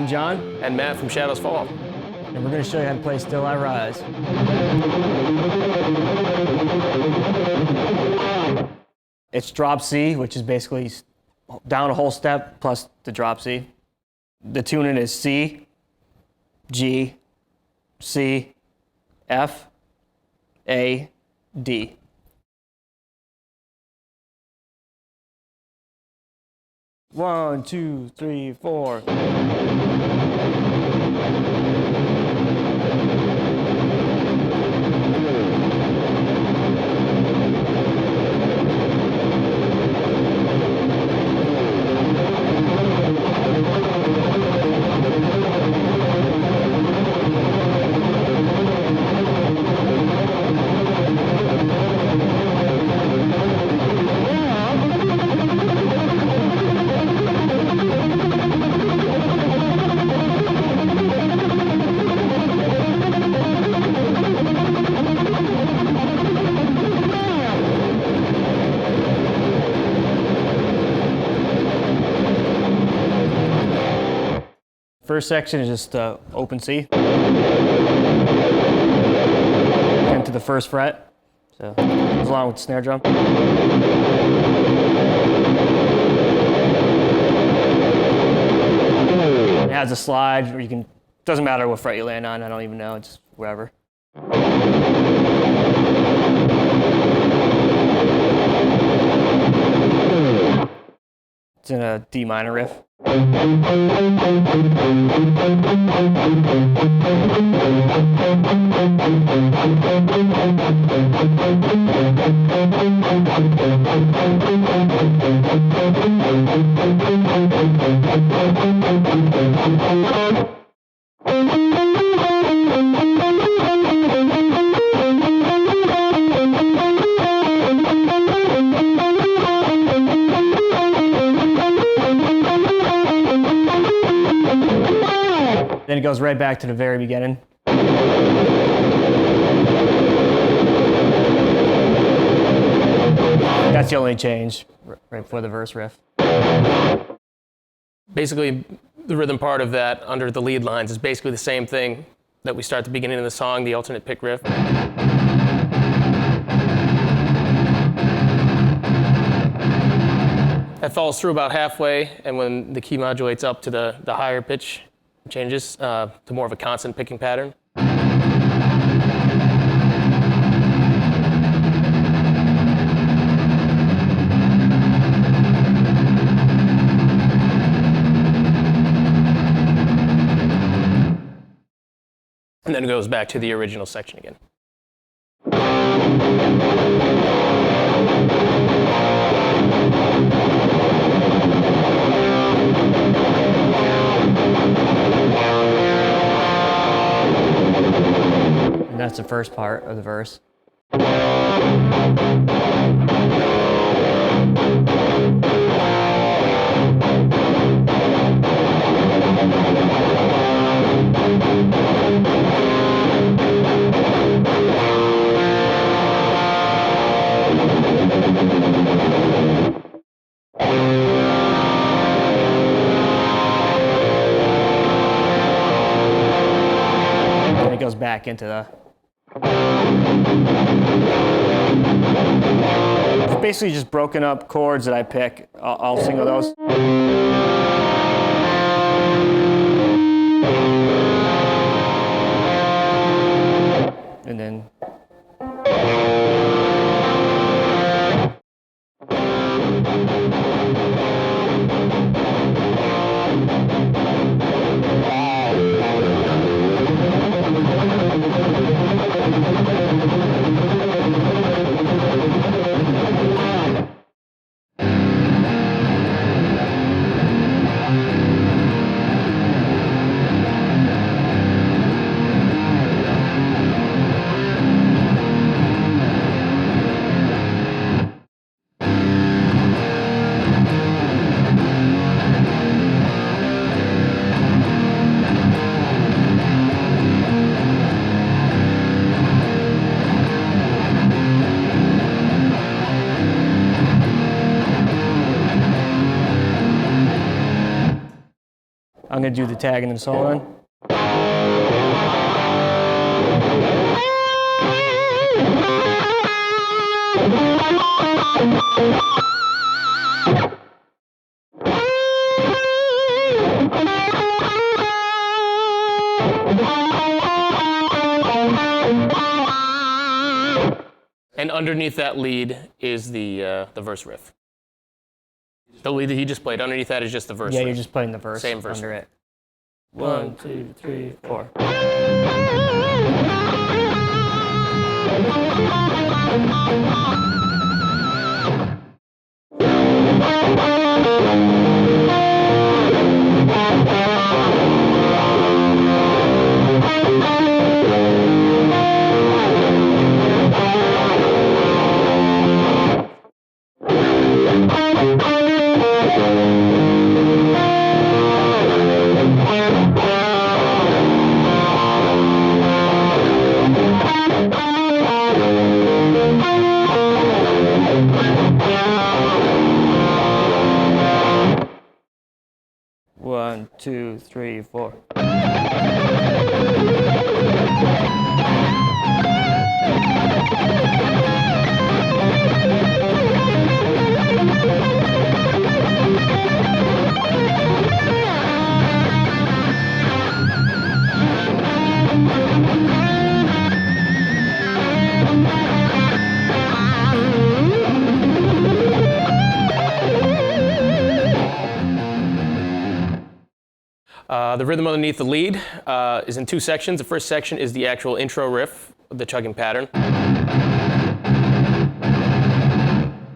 I'm John. And Matt from Shadows Fall. And we're going to show you how to play Still I Rise. It's drop C, which is basically down a whole step plus the drop C. The tuning is C, G, C, F, A, D. One, two, three, four. First section is just open C. Into the first fret, so it goes along with the snare drum. It has a slide where you can, doesn't matter what fret you land on, I don't even know, it's wherever. It's in a D minor riff. Then it goes right back to the very beginning. That's the only change, right before the verse riff. Basically, the rhythm part of that under the lead lines is basically the same thing that we start at the beginning of the song, the alternate pick riff. That follows through about halfway, and when the key modulates up to the higher pitch, changes to more of a constant picking pattern. And then it goes back to the original section again. And that's the first part of the verse. And it goes back into the... It's basically just broken up chords that I pick. I'll single those. And then I'm gonna do the tag and then solo then. And underneath that lead is the verse riff. The lead that he just played, underneath that is just the verse Yeah, riff. you're just playing the verse. Same verse under riff. it. 1, 2, 3, 4. One, two, three, four. The rhythm underneath the lead is in two sections. The first section is the actual intro riff of the chugging pattern.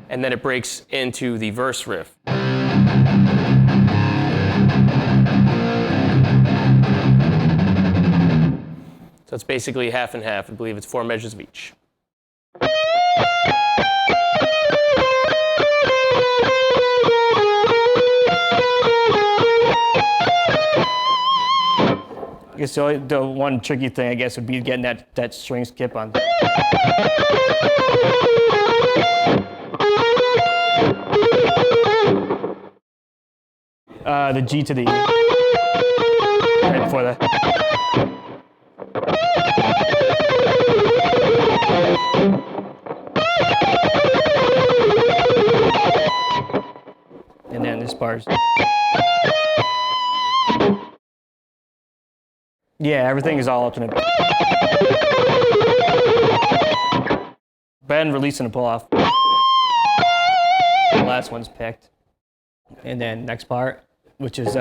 And then it breaks into the verse riff. So it's basically half and half. I believe it's 4 measures of each. I guess the one tricky thing, I guess, would be getting that string skip on. The G to the E. Right before that. And then this part's. Yeah, everything is all alternate. Bend, release, and a pull off. The last one's picked. And then next part, which is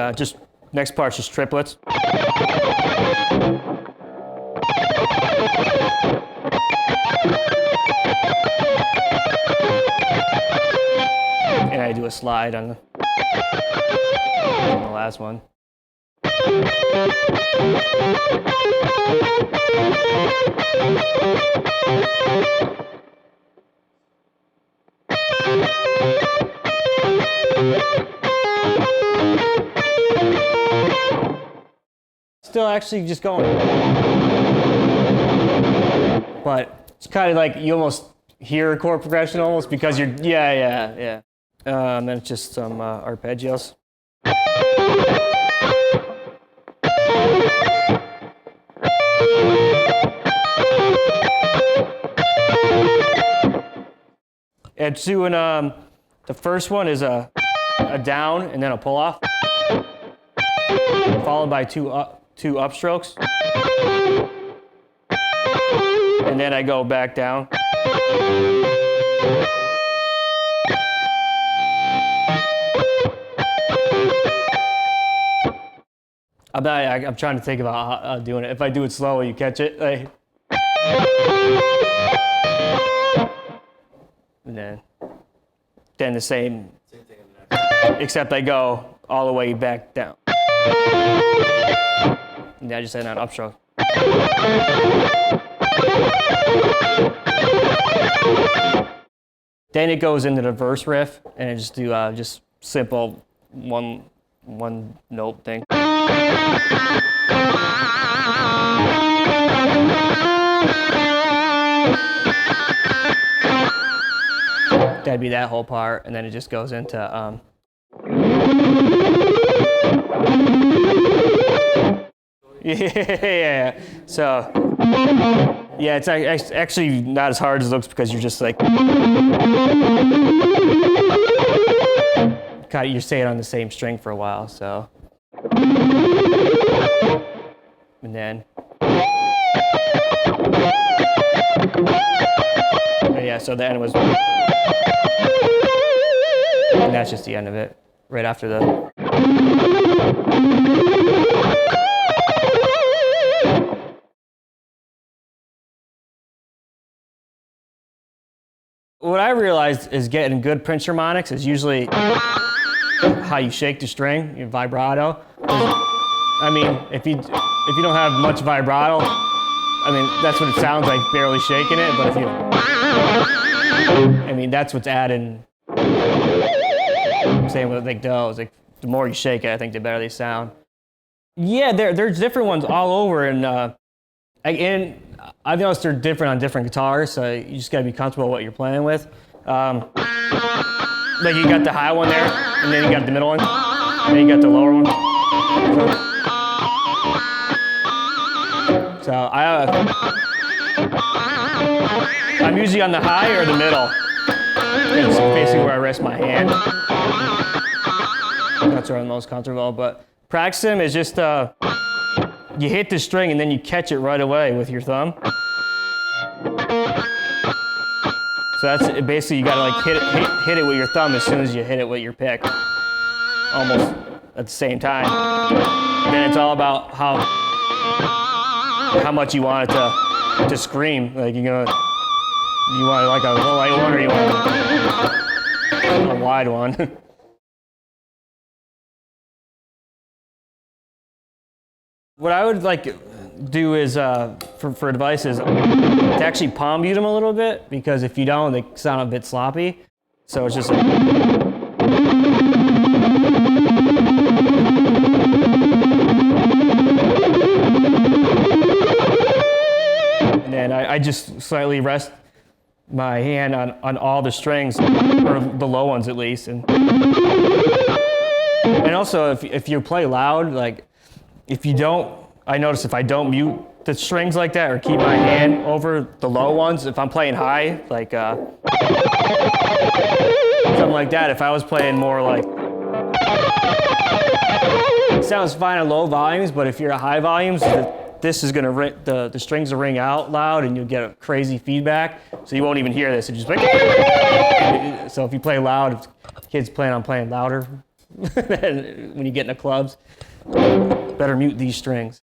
next part's just triplets. And I do a slide on the last one. Still actually just going. But it's kind of like you almost hear a chord progression almost because you're, yeah. And then it's just some arpeggios. And doing the first one is a down and then a pull off, followed by two upstrokes, and then I go back down. I'm trying to think about how doing it. If I do it slow, you catch it. Like, and then the same, except I go all the way back down. And I just end on upstroke. Then it goes into the verse riff, and I just do just simple one note thing. That'd be that whole part, and then it just goes into Yeah. So, yeah, it's actually not as hard as it looks because you're just like, you're staying on the same string for a while. So, and then, yeah. So the end was, and that's just the end of it. Right after the. What I realized is getting good pinch harmonics is usually how you shake the string, your vibrato. I mean, if you don't have much vibrato, I mean, that's what it sounds like, barely shaking it. But if you, I mean, that's what's adding. I'm saying with like those, like the more you shake it, I think the better they sound. Yeah, there's different ones all over, and I've noticed they're different on different guitars, so you just gotta be comfortable with what you're playing with. Like you got the high one there, and then you got the middle one, and then you got the lower one. So I'm usually on the high or the middle. It's basically where I rest my hand. That's where I'm most comfortable. But practicing is just you hit the string and then you catch it right away with your thumb. So that's basically, you gotta like hit it with your thumb as soon as you hit it with your pick, almost at the same time. And then it's all about how much you want it to scream. Like you want it like a light one or you want a wide one. What I would like do is, for advice is to actually palm mute them a little bit, because if you don't, they sound a bit sloppy. So it's just like, and then I just slightly rest my hand on all the strings, or the low ones at least. And also if you play loud, like, I notice if I don't mute the strings like that or keep my hand over the low ones, if I'm playing high, like something like that, if I was playing more like, it sounds fine at low volumes, but if you're at high volumes, this is gonna ring, the strings will ring out loud and you'll get a crazy feedback, so you won't even hear this. It's just like, so if you play loud, if kids plan on playing louder when you get into clubs, better mute these strings.